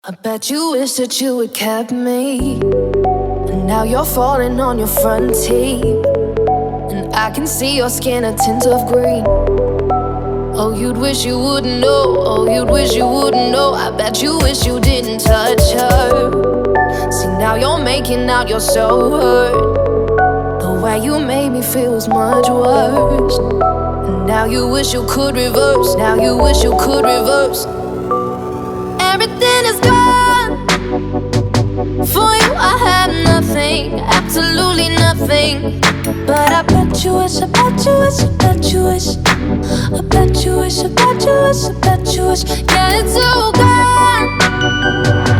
I bet you wish that you had kept me, and now you're falling on your front teeth, and I can see your skin a tint of green. Oh, you'd wish you wouldn't know. Oh, you'd wish you wouldn't know. I bet you wish you didn't touch her. See, now you're making out you're so hurt. The way you made me feel was much worse. And now you wish you could reverse. Now you wish you could reverse. Everything is gone. For you I have nothing, absolutely nothing. But I bet you wish, I bet you wish, I bet you wish, I bet you wish, I bet you wish, I bet you wish. Yeah, it's all gone.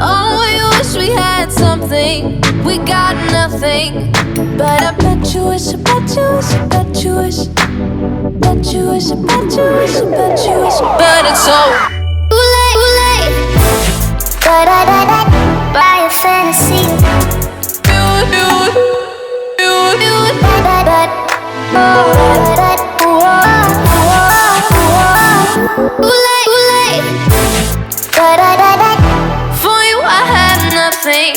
Oh, we wish we had something, we got nothing. But I bet you wish, I bet you wish, I bet you wish, bet you wish, I bet you wish, I bet you wish. But it's all too late, too late. By a fantasy. For you I had nothing.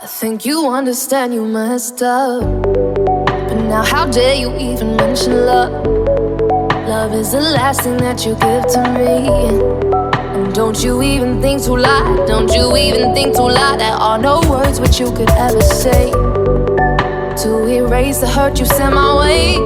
I think you understand you messed up, but now how dare you even mention love? Love is the last thing that you give to me. And don't you even think to lie, don't you even think to lie. There are no words which you could ever say to erase the hurt you sent my way.